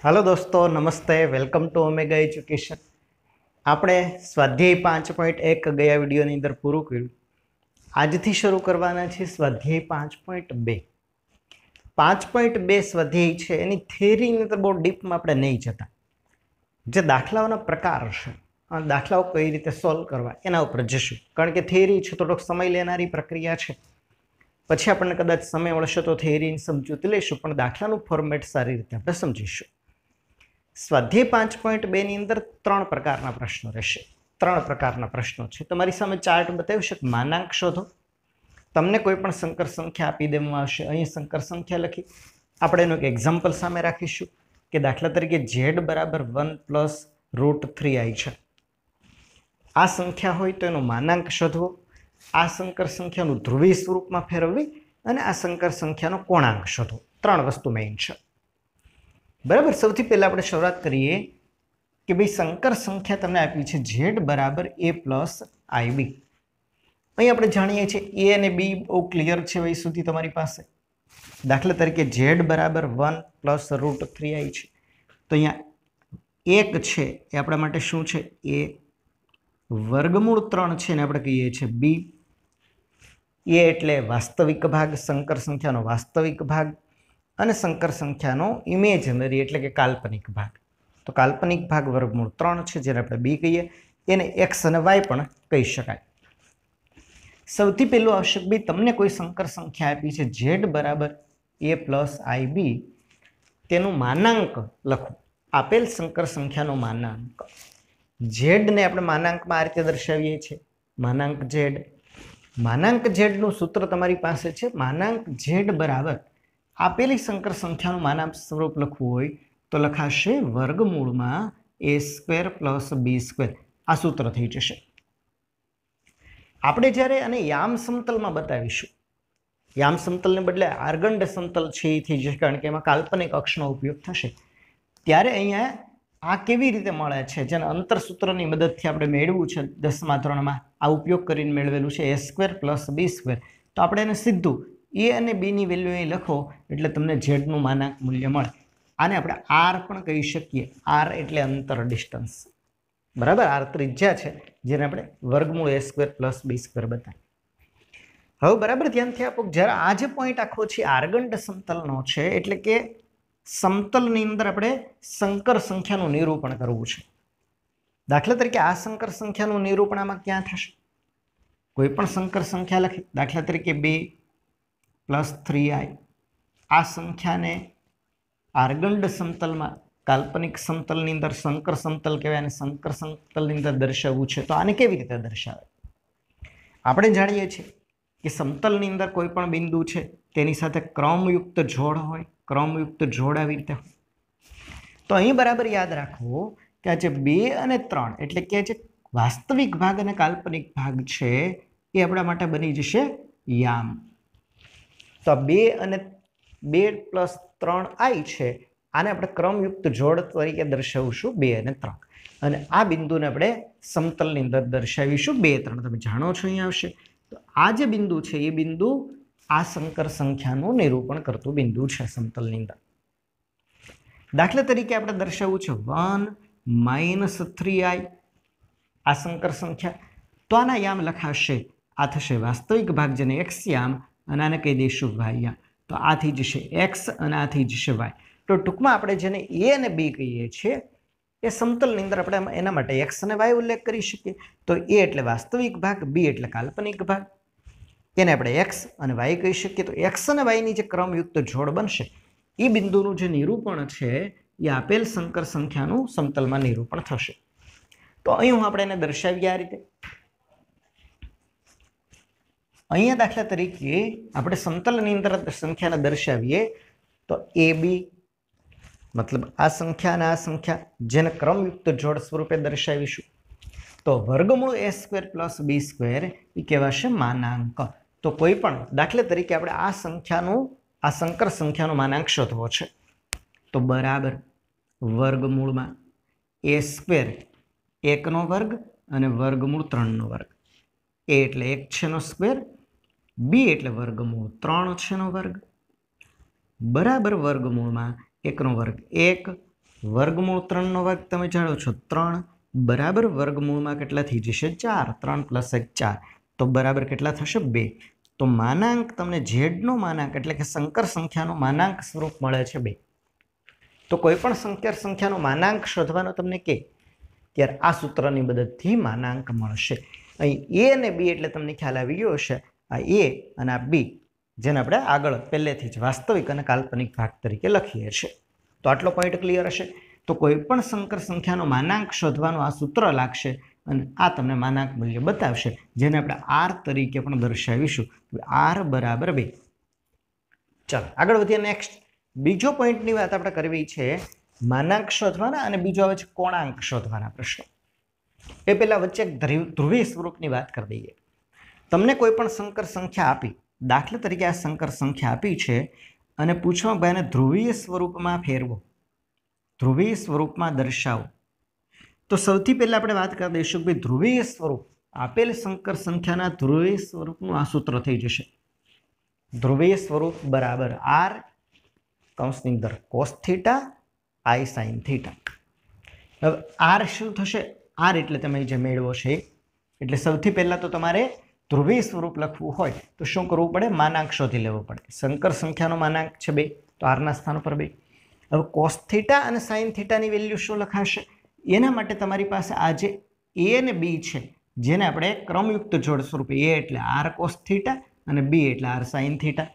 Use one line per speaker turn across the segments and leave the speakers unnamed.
Hello दोस्तों, नमस्ते। Welcome to Omega Education. આપણે સ્વાધ્યાય 5.1 ગયા વિડીયોની અંદર પૂરું કર્યું। આજથી શરૂ કરવાના છે સ્વાધ્યાય 5.2। 5.2 સ્વાધ્યાય છે એની થિયરીની અંદર બહુ ડીપમાં આપણે નહીં જતા, જે દાખલાઓના પ્રકાર છે અને દાખલાઓ કઈ રીતે સોલ્વ કરવા એના ઉપર જશું, કારણ કે થિયરી છે થોડોક સમય લેનારી પ્રક્રિયા છે। પછી આપણને કદાચ સમય મળશે તો થિયરીની સમજૂતી લઈશું, પણ દાખલાનું ફોર્મેટ સારી રીતે આપણે સમજીશું। સ્વાધ્યાય 5.2 ની અંદર 3 પ્રકારના પ્રશ્નો રહેશે। 3 પ્રકારના પ્રશ્નો છે। તમારી સામે ચાર્ટ બતાવ્યું છે। માનાંક શોધો। તમને કોઈ પણ સંકર સંખ્યા આપી દેવામાં આવશે। અહીં સંકર સંખ્યા લખી આપણે એનું એક એક્ઝામ્પલ સામે રાખીશું કે દાખલા તરીકે z બરાબર 1 પ્લસ √3i છે। આ સંખ્યા હોય તો એનો માનાંક શોધવો, આ સંકર સંખ્યાનું ધ્રુવીય સ્વરૂપમાં ફેરવવી અને આ સંકર સંખ્યાનો કોણાંક શોધવો। 3 વસ્તુ મેઇન છે, બરાબર। સૌથી પહેલા આપણે શરૂઆત કરીએ કે ભાઈ સંકર સંખ્યા તમને આપી છે z બરાબર a પ્લસ ib। અહીં આપણે જાણીએ છીએ a અને b બહુ ક્લિયર છે અહીં સુધી તમારી પાસે। દાખલા તરીકે z બરાબર 1 પ્લસ √3i છે, તો અહીંયા 1 છે એ આપણા માટે શું છે? a, વર્ગમૂળ 3 છે ને આપણે કહીએ છીએ b। a એટલે વાસ્તવિક ભાગ, સંકર સંખ્યાનો વાસ્તવિક ભાગ, અને સંકર સંખ્યાનો ઇમેજનરી એટલે કે કાલ્પનિક ભાગ। તો કાલ્પનિક ભાગ વર્ગમૂળ 3 છે, જેને આપણે b કહીએ, એને x અને y પણ કહી શકાય। સૌથી પહેલું આવશે ભાઈ તમને કોઈ સંકર સંખ્યા આપી છે z બરાબર a પ્લસ ib, તેનું માનાંક લખો। આપેલ સંકર સંખ્યાનો માનાંક z ને આપણે માનાંકમાં આ રીતે દર્શાવીએ છીએ, માનાંક z। માનાંક z નું સૂત્ર તમારી પાસે છે। માનાંક z બરાબર આપેલી સંકર સંખ્યાનું માનાંક સ્વરૂપ લખવું હોય તો લખાશે વર્ગમૂળમાં a² પ્લસ b²। આ સૂત્ર થઈ જશે। આપણે જ્યારે આને યામ સમતલમાં બતાવીશું, યામ સમતલને બદલે આર્ગંડ સમતલ છે એ થઈ જશે, કારણ કે એમાં કાલ્પનિક અક્ષનો ઉપયોગ થશે। ત્યારે અહીંયા આ કેવી રીતે મળે છે, જેને અંતર સૂત્રની મદદથી આપણે મેળવ્યું છે 10મા ધોરણમાં, આ ઉપયોગ કરીને મેળવેલું છે a² પ્લસ b²। તો આપણે એને સીધું a અને b ની વેલ્યુ અહીં લખો એટલે તમને z નું માનાંક મૂલ્ય મળે। આને આપણે r પણ કહી શકીએ। r એટલે અંતર, ડિસ્ટન્સ, બરાબર। r ત્રિજ્યા છે, જેને આપણે વર્ગમૂળ a² પ્લસ b² બતાવીએ। હવે બરાબર ધ્યાનથી આપો, જ્યારે આ જે પોઈન્ટ આખો છે આર્ગંડ સમતલનો છે, એટલે કે સમતલની અંદર આપણે સંકર સંખ્યાનું નિરૂપણ કરવું છે। દાખલા તરીકે આ સંકર સંખ્યાનું નિરૂપણ આમાં ક્યાં થશે? કોઈ પણ સંકર સંખ્યા લખી, દાખલા તરીકે 2 પ્લસ 3i। આ સંખ્યાને આર્ગંડ સમતલમાં, કાલ્પનિક સમતલની અંદર સંકર સમતલ કહેવાય, અને સંકર સમતલની અંદર દર્શાવવું છે તો આને કેવી રીતે દર્શાવે? આપણે જાણીએ છીએ કે સમતલની અંદર કોઈ પણ બિંદુ છે તેની સાથે ક્રમયુક્ત જોડ હોય, ક્રમયુક્ત જોડ આવી રીતે હોય। તો અહીં બરાબર યાદ રાખવો કે આ જે 2 અને 3 એટલે કે જે વાસ્તવિક ભાગ અને કાલ્પનિક ભાગ છે એ આપણા માટે બની જશે યામ। તો 2 અને 2 પ્લસ 3i છે, આને આપણે ક્રમયુક્ત જોડ તરીકે દર્શાવીશું 2 અને 3, અને આ બિંદુને આપણે સમતલની અંદર દર્શાવીશું 2, 3। તમે જાણો છો અહીંયા આવશે। તો આ જે બિંદુ છે એ બિંદુ આ સંકર સંખ્યાનું નિરૂપણ કરતું બિંદુ છે સમતલની અંદર। દાખલા તરીકે આપણે દર્શાવવું છે 1 - 3i, આ સંકર સંખ્યા, તો આના યામ લખાશે, આ થશે વાસ્તવિક ભાગ, જેને x યામ, અને આને કહી દઈશું y યામ। તો આ થઈ જશે x અને આ થઈ જશે y। તો ટૂંકમાં આપણે જેને a અને b કહીએ છીએ એ સમતલની અંદર આપણે એના માટે x અને y ઉલ્લેખ કરી શકીએ। તો a એટલે વાસ્તવિક ભાગ, b એટલે કાલ્પનિક ભાગ, એને આપણે x અને y કહી શકીએ। તો x અને y ની જે ક્રમયુક્ત જોડ બનશે એ બિંદુનું જે નિરૂપણ છે એ આપેલ સંકર સંખ્યાનું સમતલમાં નિરૂપણ થશે। તો અહીં આપણે એને દર્શાવીએ આ રીતે। અહીંયા દાખલા તરીકે આપણે સમતલની અંદર સંખ્યાને દર્શાવીએ તો ab, મતલબ આ સંખ્યા અને આ સંખ્યા, જેને ક્રમયુક્ત જોડ સ્વરૂપે દર્શાવીશું, તો વર્ગમૂળ a² પ્લસ b² એ કહેવાશે માનાંક। તો કોઈ પણ દાખલા તરીકે આપણે આ સંખ્યાનું, આ સંકર સંખ્યાનો માનાંક શોધવો છે, તો બરાબર વર્ગમૂળમાં a² 1 નો વર્ગ અને વર્ગમૂળ 3 નો વર્ગ। a એટલે 1 છે નો સ્ક્વેર, b એટલે વર્ગમૂળ 3 છે નો વર્ગ, બરાબર વર્ગમૂળમાં 1 નો વર્ગ 1 વર્ગમૂળ 3 નો વર્ગ તમે જાણો છો 3 બરાબર વર્ગમૂળમાં કેટલા થઈ જશે 4 3 + 1 4 તો બરાબર કેટલા થશે 2 તો માનાંક તમને z નો માનાંક એટલે કે સંકર સંખ્યાનો માનાંક સ્વરૂપ મળે છે 2 તો કોઈ પણ સંકર સંખ્યાનો માનાંક શોધવાનો તમને કે ત્યારે આ સૂત્રની મદદથી માનાંક મળશે અહીં a અને b એટલે તમને ખ્યાલ આવી ગયો હશે આ a અને આ b જેને આપણે આગળ પહેલેથી જ વાસ્તવિક અને કાલ્પનિક ભાગ તરીકે લખીએ છીએ તો આટલો પોઈન્ટ ક્લિયર હશે તો કોઈ પણ સંકર સંખ્યાનો માનાંક શોધવાનું આ સૂત્ર લાગશે અને આ તમને માનાંક મૂલ્ય બતાવશે જેને આપણે r તરીકે પણ દર્શાવીશું r બરાબર 2 ચાલો આગળ વધીએ નેક્સ્ટ બીજો પોઈન્ટની વાત આપણે કરવી છે માનાંક શોધવાના અને બીજો આવે છે કોણાંક શોધવાના પ્રશ્નો એ પહેલા વચ્ચે એક ધ્રુવીય સ્વરૂપની વાત કરી દઈએ તમને કોઈ પણ સંકર સંખ્યા આપી દાખલા તરીકે આ સંકર સંખ્યા આપી છે અને પૂછવા ભાઈને ધ્રુવીય સ્વરૂપમાં ફેરવો ધ્રુવીય સ્વરૂપમાં દર્શાવો તો સૌથી પહેલા આપણે વાત કરી દઈશું કે ધ્રુવીય સ્વરૂપ આપેલ સંકર સંખ્યાના ધ્રુવીય સ્વરૂપનું આ સૂત્ર થઈ જશે ધ્રુવીય સ્વરૂપ બરાબર r કૌંસની અંદર cos theta i sin theta હવે r શું થશે r એટલે તમે જે મેળવો છે એટલે સૌથી પહેલા તો તમારે ધ્રુવીય સ્વરૂપ લખવું હોય તો શું કરવું પડે માનાંક શોધી લેવો પડે સંકર સંખ્યાનો માનાંક છે 2 તો r ના સ્થાન પર 2 હવે cos થીટા અને sin થીટાની વેલ્યુ શું લખાશે એના માટે તમારી પાસે આ જે a અને b છે જેને આપણે ક્રમયુક્ત જોડ સ્વરૂપે a એટલે r cos થીટા અને b એટલે r sin થીટા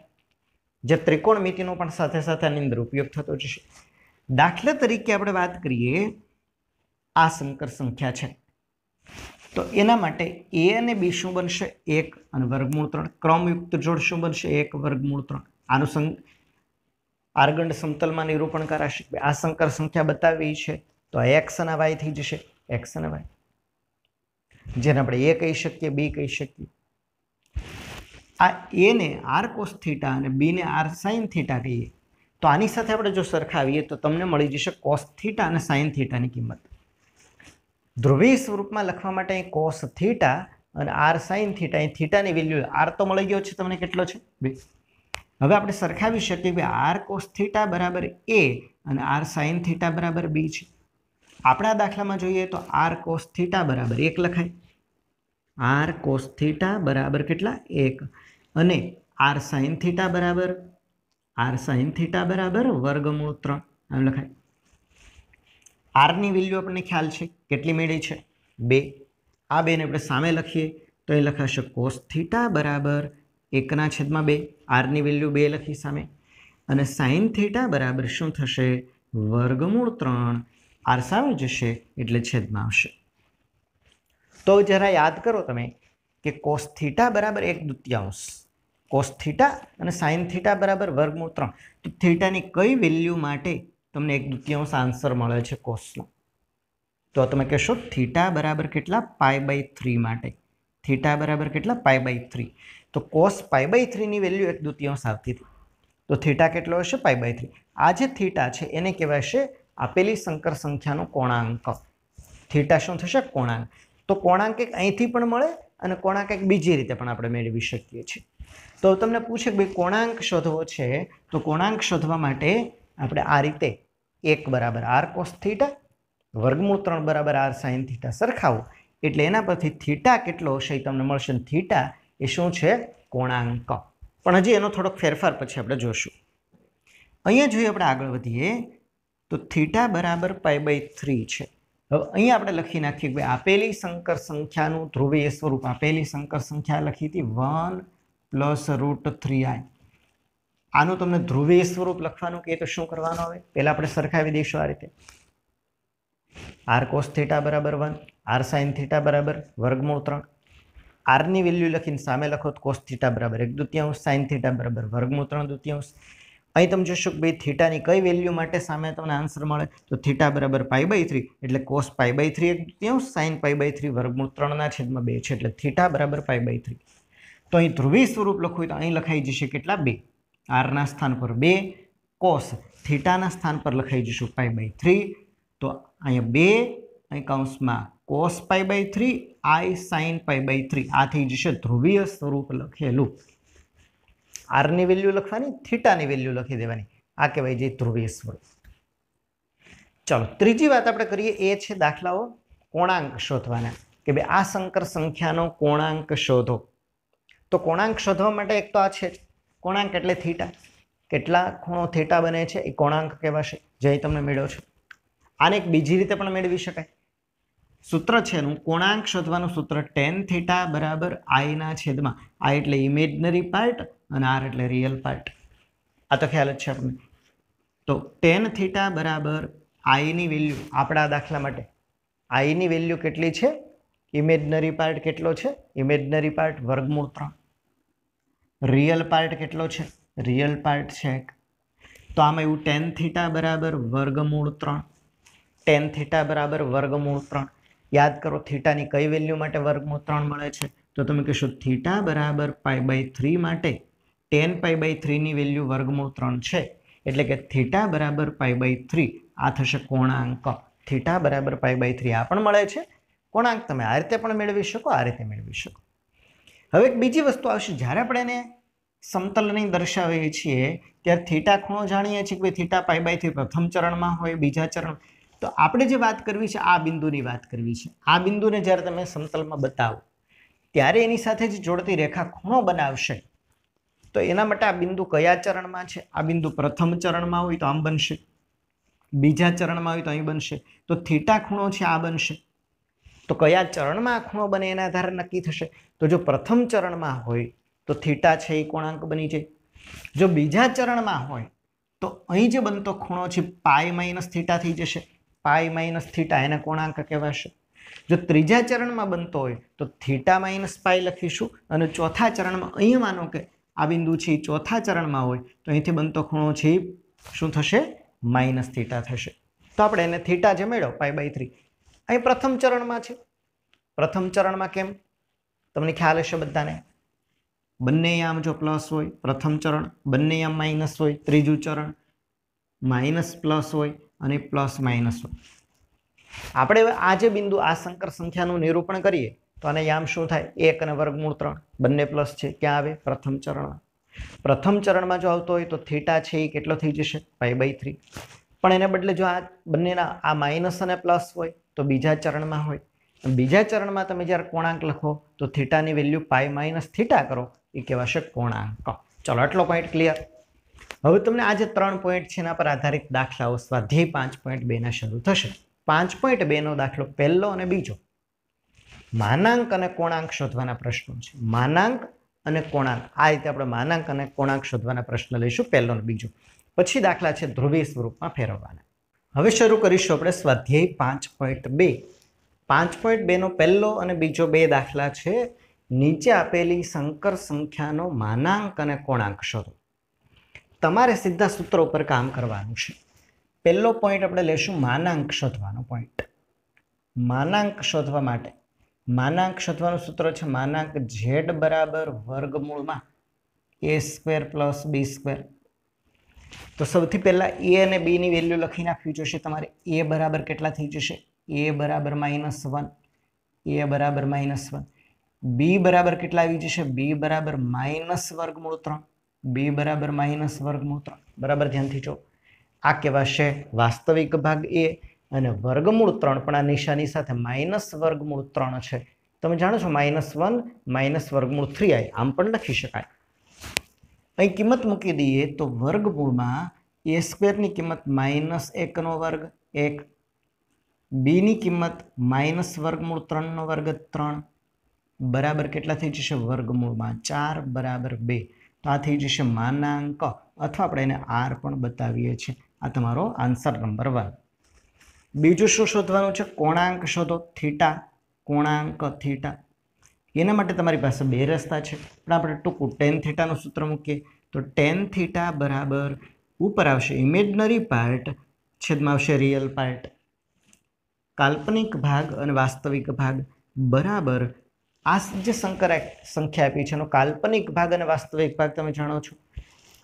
જે ત્રિકોણમિતિનો પણ સાથે સાથે આની અંદર ઉપયોગ થતો જશે દાખલા તરીકે આપણે વાત કરીએ આ સંકર સંખ્યા છે તો એના માટે a અને b શું બનશે 1 અને વર્ગમૂળ 3 ક્રમયુક્ત જોડ શું બનશે 1 વર્ગમૂળ 3 આનું આર્ગંડ સમતલમાં નિરૂપણ કરાશે આ સંકર સંખ્યા બતાવી છે તો x અને y થઈ જશે x અને y જેને આપણે a કહી શકીએ b કહી શકીએ આ a ને r cos થીટા અને b ને r sin થીટા કહીએ તો આની સાથે આપણે જો સરખાવીએ તો તમને મળી જશે cos થીટા અને sin થીટાની કિંમત ધ્રુવીય સ્વરૂપમાં લખવા માટે અહીં cos થીટા અને r sin થીટા અહીં થીટાની વેલ્યુ r તો મળી ગયો છે તમને કેટલો છે 2 હવે આપણે સરખાવી શકીએ કે r cos થીટા બરાબર a અને r sin થીટા બરાબર b છે આપણા દાખલામાં જોઈએ તો r cos થીટા બરાબર 1 લખાય r cos થીટા બરાબર કેટલા 1 અને r sin થીટા બરાબર વર્ગમૂળ 3 આમ લખાય r ની વેલ્યુ આપણને ખ્યાલ છે કેટલી મળી છે 2 આ 2 ને આપણે સામે લખીએ તો એ લખાશે cos થીટા બરાબર 1/2 r ની વેલ્યુ 2 લખી સામે અને sin થીટા બરાબર શું થશે વર્ગમૂળ 3 r સામે જશે એટલે છેદમાં આવશે તો જરા યાદ કરો તમે કે cos થીટા બરાબર 1/2 cos થીટા અને sin થીટા બરાબર વર્ગમૂળ 3 તો થીટાની કઈ વેલ્યુ માટે તમને 1/2 આન્સર મળે છે cosનો તો તમે કહેશો થીટા બરાબર કેટલા π/3 માટે થીટા બરાબર કેટલા π/3 તો cos π/3 ની વેલ્યુ 1/2 આવતી હતી તો થીટા કેટલો હશે π/3 આ જે થીટા છે એને કહેવાશે આપેલી સંકર સંખ્યાનો કોણાંક થીટા શું થશે કોણાંક તો કોણાંક એક અહીંથી પણ મળે અને કોણાંક એક બીજી રીતે પણ આપણે મેળવી શકીએ છીએ તો તમને પૂછે કે ભાઈ કોણાંક શોધવો છે તો કોણાંક શોધવા માટે આપણે આ રીતે 1 બરાબર r cos થીટા વર્ગમૂળ 3 બરાબર r sin થીટા સરખાવો એટલે એના પરથી થીટા કેટલો હશે એ તમને મળશે થીટા એ શું છે કોણાંક પણ હજી એનો થોડોક ફેરફાર પછી આપણે જોશું અહીંયા જોઈએ આપણે આગળ વધીએ તો થીટા બરાબર π/3 છે હવે અહીંયા આપણે લખી નાખીએ કે આપેલી સંકર સંખ્યાનું ધ્રુવીય સ્વરૂપ આપેલી સંકર સંખ્યા લખી હતી 1 + √3i આનું તમને ધ્રુવીય સ્વરૂપ લખવાનું કે તો શું કરવાનું આવે પહેલા આપણે સરખાવી દઈશું આ રીતે r cos થીટા બરાબર 1 r sin થીટા બરાબર વર્ગમૂળ 3 r ની વેલ્યુ લખીને સામે લખો તો cos થીટા બરાબર 1/2 sin થીટા બરાબર વર્ગમૂળ 3/2 અહીં તમે જોશો કે ભાઈ થીટાની કઈ વેલ્યુ માટે સામે તમને આન્સર મળે તો થીટા બરાબર π/3 એટલે cos π/3 1/2 sin π/3 વર્ગમૂળ 3/2 છે એટલે થીટા બરાબર π/3 તો અહીં ધ્રુવીય સ્વરૂપ લખવું હોય તો અહીં લખાઈ જશે કેટલા 2 r ના સ્થાન પર 2 cos થીટાના સ્થાન પર લખાઈ જશું π/3 તો અહીંયા 2 અહીં કૌંસમાં cos π/3 i sin π/3 આ થઈ જશે ધ્રુવીય સ્વરૂપ લખેલું r ની વેલ્યુ લખવાની થીટાની વેલ્યુ લખી દેવાની આ કહેવાય છે ધ્રુવીય સ્વરૂપ चलो ત્રીજી વાત આપણે કરીએ એ છે દાખલાઓ કોણાંક શોધવાના કે ભાઈ આ સંકર સંખ્યાનો કોણાંક શોધો. તો કોણાંક શોધવા માટે એક તો આ છે કોણાંક એટલે થીટા. કેટલા ખૂણો થીટા બને છે એ કોણાંક કહેવાશે, જે તમને મેળવ્યો છે. આને એક બીજી રીતે પણ મેળવી શકાય. સૂત્ર છે એનું કોણાંક શોધવાનું સૂત્ર tan થીટા બરાબર i ના છેદમાં i એટલે ઇમેજનરી પાર્ટ અને r એટલે રિયલ પાર્ટ. આ તો ખ્યાલ જ છે આપણને. તો tan થીટા બરાબર i ની વેલ્યુ આપણા દાખલા માટે i ની વેલ્યુ કેટલી છે? ઇમેજનરી પાર્ટ કેટલો છે? ઇમેજનરી પાર્ટ વર્ગમૂળ 3. રિયલ પાર્ટ કેટલો છે? રિયલ પાર્ટ છે 1. તો આમાં એવું tan થીટા બરાબર વર્ગમૂળ 3. tan થીટા બરાબર વર્ગમૂળ 3. યાદ કરો થીટાની કઈ વેલ્યુ માટે વર્ગમૂળ 3 મળે છે? તો તમે કહેશો થીટા બરાબર π/3 માટે tan π/3 ની વેલ્યુ વર્ગમૂળ 3 છે. એટલે કે થીટા બરાબર π/3 આ થશે કોણાંક. થીટા બરાબર π/3 આ પણ મળે છે. કોણાંક તમે આ રીતે પણ મેળવી શકો, આ રીતે મેળવી શકો. હવે એક બીજી વસ્તુ આવશે. જ્યારે આપણે એને સમતલની દર્શાવીએ છીએ ત્યારે થીટા ખૂણો જાણીએ છીએ કે થીટા π/3 પ્રથમ ચરણમાં હોય, બીજા ચરણ. તો આપણે જે વાત કરવી છે આ બિંદુની વાત કરવી છે. આ બિંદુને જ્યારે તમે સમતલમાં બતાવો ત્યારે એની સાથે જ જોડતી રેખા ખૂણો બનાવશે. તો એના માટે આ બિંદુ કયા ચરણમાં છે? આ બિંદુ પ્રથમ ચરણમાં હોય તો આમ બનશે, બીજા ચરણમાં હોય તો અહીં બનશે. તો થીટા ખૂણો છે આ બનશે. તો કયા ચરણમાં આ ખૂણો બને એના આધારે નક્કી થશે. તો જો પ્રથમ ચરણમાં હોય તો થીટા છે એ કોણાંક બની જાય. જો બીજા ચરણમાં હોય તો અહીં જે બનતો ખૂણો છે π - થીટા થઈ જશે. π - થીટા એને કોણાંક કહેવાશે. જો ત્રીજા ચરણમાં બનતો હોય તો થીટા - π લખીશું. અને ચોથા ચરણમાં અહીં માનો કે આ બિંદુ છે એ ચોથા ચરણમાં હોય તો અહીંથી બનતો ખૂણો છે શું થશે? -θ થશે. તો આપણે એને થીટા જે મેળવો π/3 અહીં પ્રથમ ચરણમાં છે. પ્રથમ ચરણમાં કેમ? તમને ખ્યાલ હશે બધાને. બંને આમ જો પ્લસ હોય પ્રથમ ચરણ, બંને આમ માઇનસ હોય ત્રીજું ચરણ, માઇનસ પ્લસ હોય અને પ્લસ માઇનસ હોય. આપણે આ જે બિંદુ આ સંકર સંખ્યાનું નિરૂપણ કરીએ તો આને યામ શું થાય? 1 અને વર્ગમૂળ 3 બંને પ્લસ છે. ક્યાં આવે? પ્રથમ ચરણમાં. પ્રથમ ચરણમાં જો આવતો હોય તો થીટા છે એ કેટલો થઈ જશે? π/3. પણ એને બદલે જો આ બંનેના આ માઇનસ અને પ્લસ હોય તો બીજા ચરણમાં હોય. બીજા ચરણમાં તમે જ્યારે કોણાંક લખો તો થીટાની વેલ્યુ π - θ કરો એ કહેવાશે કોણાંક. ચલો આટલો પોઈન્ટ ક્લિયર. હવે તમને આ જે 3 પોઈન્ટ છે એના પર આધારિત દાખલાઓ સ્વાધ્યાય 5.2 ના શરૂ થશે. 5.2 નો દાખલો પહેલો અને બીજો માનાંક અને કોણાંક શોધવાના પ્રશ્નો છે. માનાંક અને કોણાંક આ રીતે આપણે માનાંક અને કોણાંક શોધવાના પ્રશ્ન લઈશું પહેલો અને બીજો. પછી દાખલા છે ધ્રુવીય સ્વરૂપમાં ફેરવવાના. હવે શરૂ કરીશું આપણે સ્વાધ્યાય 5.2. 5.2 નો પહેલો અને બીજો 2 દાખલા છે. નીચે આપેલી સંકર સંખ્યાનો માનાંક અને કોણાંક શોધો. તમારે સીધા સૂત્ર ઉપર કામ કરવાનું છે. પહેલો પોઈન્ટ આપણે લેશું માનાંક શોધવાનો પોઈન્ટ. માનાંક શોધવા માટે માનાંક શોધવાનું સૂત્ર છે માનાંક z બરાબર વર્ગમૂળમાં a² + b². તો સૌથી પહેલા a અને b ની વેલ્યુ લખી નાખવી જોશે તમારે. a બરાબર કેટલા થઈ જશે? a બરાબર -1, a બરાબર -1. b બરાબર કેટલા આવી જશે? b બરાબર -√3, b બરાબર -√3. બરાબર ધ્યાનથી જો. આ કહેવાશે વાસ્તવિક ભાગ a અને √3 પણ આ નિશાની સાથે -√3 છે. તમે જાણો છો -1 -√3i આમ પણ લખી શકાય. અહીં કિંમત મૂકી દઈએ તો વર્ગમૂળમાં a² ની કિંમત -1/2 1, b ની કિંમત -√3/2 3 બરાબર કેટલા થઈ જશે? વર્ગમૂળમાં 4 બરાબર 2. તો આ થઈ જશે માનાંક, અથવા આપણે એને r પણ બતાવીએ છીએ. આ તમારો આન્સર નંબર 1. બીજું શું શોધવાનું છે? કોણાંક શોધો. થીટા, કોણાંક થીટા. એના માટે તમારી પાસે 2 રસ્તા છે, પણ આપણે ટૂંકું tan થીટાનું સૂત્ર મૂકીએ તો tan થીટા બરાબર ઉપર આવશે ઇમેજનરી પાર્ટ, છેદમાં આવશે રિયલ પાર્ટ. કાલ્પનિક ભાગ અને વાસ્તવિક ભાગ બરાબર આ જે સંકર સંખ્યા આપી છે એનો કાલ્પનિક ભાગ અને વાસ્તવિક ભાગ તમે જાણો છો.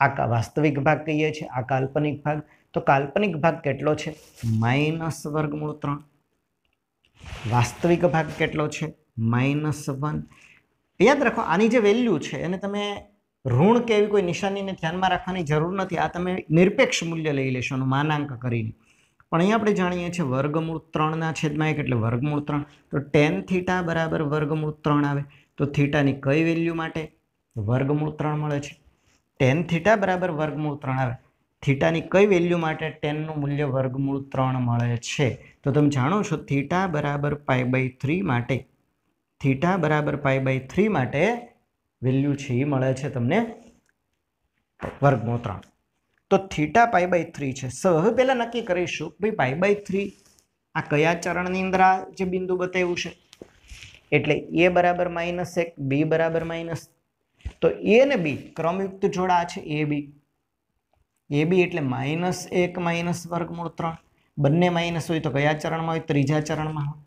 આ વાસ્તવિક ભાગ કહીએ છીએ, આ કાલ્પનિક ભાગ. તો કાલ્પનિક ભાગ કેટલો છે? -√3. વાસ્તવિક ભાગ કેટલો છે? -1. યાદ રાખો આની જે વેલ્યુ છે એને તમે ઋણ કે એવી કોઈ નિશાનીને ધ્યાનમાં રાખવાની જરૂર નથી. આ તમે નિરપેક્ષ મૂલ્ય લઈ લેશો માનાંક કરીને. પણ અહીંયા આપણે જાણીએ છીએ વર્ગમૂળ 3 છેદમાં 1 એટલે વર્ગમૂળ 3, તો tan થીટા બરાબર વર્ગમૂળ 3 આવે. તો થીટાની કઈ વેલ્યુ માટે વર્ગમૂળ 3 મળે છે? tan થીટા બરાબર વર્ગમૂળ 3 આવે. થીટાની કઈ વેલ્યુ માટે tan નું મૂલ્ય વર્ગમૂળ 3 મળે છે? તો તમે જાણો છો થીટા બરાબર π/3 માટે, થીટા બરાબર π/3 માટે વેલ્યુ છે એ મળે છે તમને વર્ગમૂળ 3. તો થીટા π/3 છે. હવે પહેલા નક્કી કરીશું ભાઈ π/3 આ કયા ચરણની અંદર આ જે બિંદુ બતાવ્યું છે, એટલે a બરાબર -1, b બરાબર -, તો a અને b ક્રમયુક્ત જોડા છે. ab એટલે -1 વર્ગમૂળ 3. બંને માઇનસ હોય તો કયા ચરણમાં હોય? ત્રીજા ચરણમાં હોય.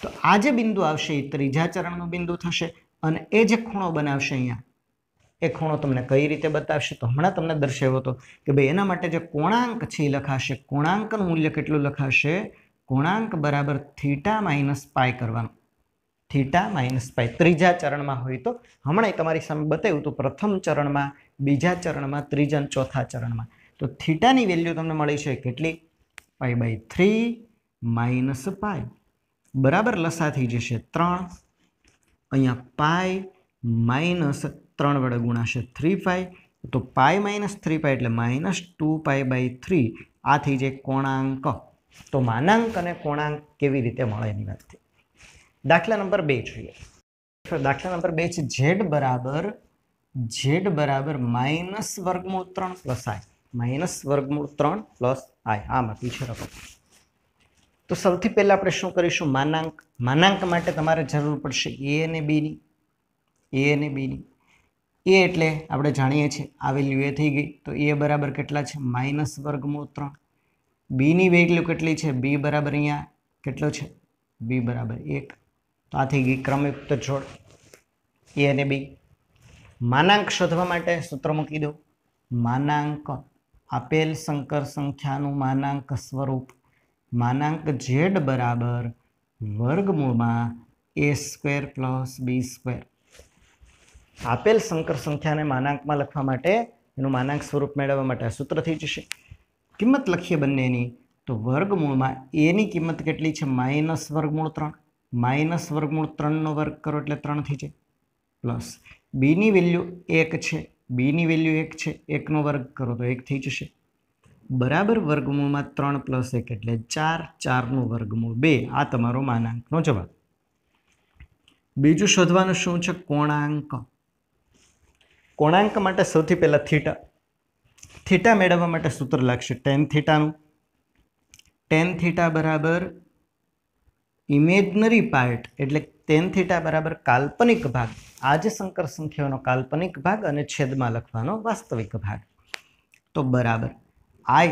તો આ જે બિંદુ આવશે એ ત્રીજા ચરણનું બિંદુ થશે. અને એ જે ખૂણો બનાવશે અહીંયા, એ ખૂણો તમને કઈ રીતે બતાવશે? તો હમણાં તમને દર્શાવ્યો હતો કે ભાઈ એના માટે જે કોણાંક છે એ લખાશે. કોણાંકનું મૂલ્ય કેટલું લખાશે? કોણાંક બરાબર થીટા -π કરવાનું. થીટા -π ત્રીજા ચરણમાં હોય તો હમણાં તમારી સામે બતાવ્યું તો પ્રથમ ચરણમાં, બીજા ચરણમાં, ત્રીજા અને ચોથા ચરણમાં. તો થીટાની વેલ્યુ તમને મળી છે કેટલી? π/3 - π બરાબર લસા થઈ જશે 3. અહીંયા π-3 વડે ગુણાશે 3π, તો π - 3π એટલે -2π/3. આ થઈ જાય કોણાંક. તો માનાંક અને કોણાંક કેવી રીતે મળે એની વાત થઈ. દાખલા નંબર 2 જોઈએ. દાખલા નંબર 2 છે z બરાબર -વર્ગમૂળ 3 + i, -વર્ગમૂળ 3 + i. આમાંથી છે રકમ. તો સૌથી પહેલા આપણે શું કરીશું? માનાંક માટે તમારે જરૂર પડશે a અને b ની. a એટલે આપણે જાણીએ છીએ આ વેલ્યુ એ થઈ ગઈ. તો a બરાબર કેટલા છે? -વર્ગમૂળ 3. b ની વેલ્યુ કેટલી છે? b બરાબર અહીંયા કેટલો છે? b બરાબર 1. તો આ થઈ ગઈ ક્રમયુક્ત જોડ a અને b. માનાંક શોધવા માટે સૂત્ર મૂકી દો. માનાંક આપેલ સંકર સંખ્યાનું માનાંક સ્વરૂપ. માનાંક z બરાબર વર્ગમૂળમાં a² + b². આપેલ સંકર સંખ્યાને માનાંકમાં લખવા માટે એનું માનાંક સ્વરૂપ મેળવવા માટે આ સૂત્ર થઈ જશે. કિંમત લખીએ બંનેની. તો વર્ગમૂળમાં a ની કિંમત કેટલી છે? -વર્ગમૂળ 3. -વર્ગમૂળ 3 નો વર્ગ કરો એટલે 3 થઈ જાય. પ્લસ b ની વેલ્યુ 1 છે. b ની વેલ્યુ 1 છે. 1 નો વર્ગ કરો તો 1 થઈ જશે. બરાબર વર્ગમૂળમાં 3 + 1 એટલે 4. 4 નું વર્ગમૂળ 2. આ તમારો માનાંકનો જવાબ. બીજું શોધવાનું શું છે? કોણાંક. કોણાંક માટે સૌથી પહેલા થીટા મેળવવા માટે સૂત્ર લાગશે tan થીટાનું. tan થીટા બરાબર ઇમેજનરી પાર્ટ એટલે tan થીટા બરાબર કાલ્પનિક ભાગ. આ જે સંકર સંખ્યાઓનો કાલ્પનિક ભાગ અને છેદમાં લખવાનો વાસ્તવિક ભાગ. તો બરાબર i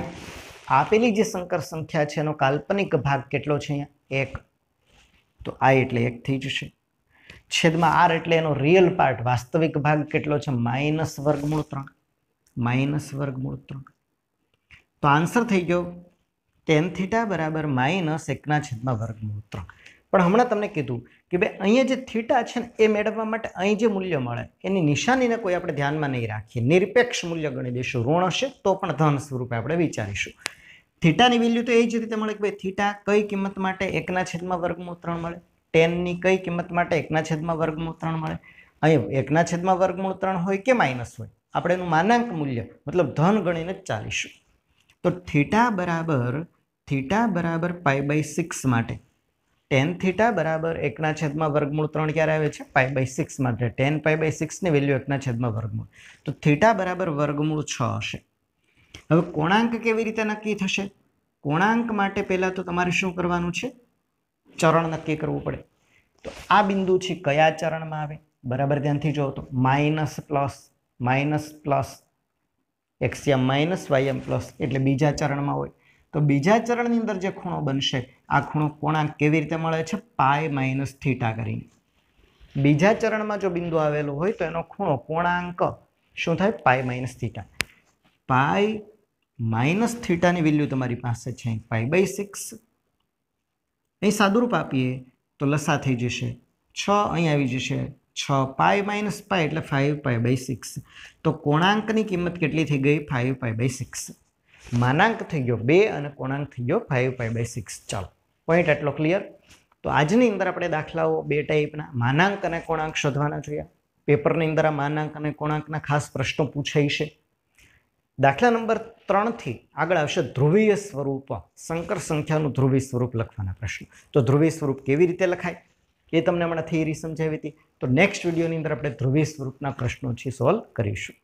આપેલી જે સંકર સંખ્યા છે એનો કાલ્પનિક ભાગ કેટલો છે? અહીંયા 1. તો i એટલે 1 થઈ જશે. છેદમાં r એટલે એનો રિયલ પાર્ટ વાસ્તવિક ભાગ કેટલો છે? -વર્ગમૂળ 3. -વર્ગમૂળ 3. તો આન્સર થઈ ગયો tan થીટા બરાબર -1/વર્ગમૂળ 3. પણ હમણાં તમને કીધું કે ભાઈ અહીંયા જે થીટા છે ને એ મેળવવા માટે અહીં જે મૂલ્ય મળે એની નિશાનીને કોઈ આપણે ધ્યાનમાં નહીં રાખીએ. નિરપેક્ષ મૂલ્ય ગણી દઈશું. ઋણ હશે તો પણ ધન સ્વરૂપે આપણે વિચારીશું. થીટાની વેલ્યુ તો એ જ રીતે મળે કે ભાઈ થીટા કઈ કિંમત માટે 1/વર્ગમૂળ 3 મળે? tan ની કઈ કિંમત માટે 1/વર્ગમૂળ 3 મળે? અહીં 1/વર્ગમૂળ 3 હોય કે માઇનસ હોય, આપણે એનું માનાંક મૂલ્ય મતલબ ધન ગણીને જ ચાલીશું. તો થીટા બરાબર π/6 માટે tan થીટા બરાબર 1/વર્ગમૂળ 3 ક્યારે આવે છે? π/6 માટે. tan π/6 ની વેલ્યુ 1/વર્ગમૂળ. તો થીટા બરાબર વર્ગમૂળ 6 હશે. હવે કોણાંક કેવી રીતે નક્કી થશે? કોણાંક માટે પહેલા તો તમારે શું કરવાનું છે? ચરણ નક્કી કરવું પડે. તો આ બિંદુ છે કયા ચરણમાં આવે? બરાબર ધ્યાનથી જોવો તો માઇનસ xm - ym પ્લસ એટલે બીજા ચરણમાં હોય. તો બીજા ચરણની અંદર જે ખૂણો બનશે આ ખૂણો કોણાંક કેવી રીતે મળે છે? π - થીટા કરીને. બીજા ચરણમાં જો બિંદુ આવેલું હોય તો એનો ખૂણો કોણાંક શું થાય? π - થીટા. π - થીટાની વેલ્યુ તમારી પાસે છે π/6. અહીં સાદુરૂપ આપીએ તો લસા થઈ જશે 6. અહીં આવી જશે 6 π - π એટલે 5π/6. તો કોણાંકની કિંમત કેટલી થઈ ગઈ? 5π/6. માનાંક થઈ ગયો 2 અને કોણાંક થઈ ગયો 5π/6. ચાલો, પોઈન્ટ એટલો ક્લિયર. તો આજની અંદર આપણે દાખલાઓ 2 ટાઈપના માનાંક અને કોણાંક શોધવાના જોઈએ. પેપરની અંદર આ માનાંક અને કોણાંકના ખાસ પ્રશ્નો પૂછાય છે. દાખલા નંબર 3 થી આગળ આવશે ધ્રુવીય સ્વરૂપ, સંકર સંખ્યાનું ધ્રુવીય સ્વરૂપ લખવાના પ્રશ્નો. તો ધ્રુવીય સ્વરૂપ કેવી રીતે લખાય એ તમને હમણાં થિયરી સમજાવી હતી. તો નેક્સ્ટ વિડીયોની અંદર આપણે ધ્રુવીય સ્વરૂપના પ્રશ્નો છે સોલ્વ કરીશું.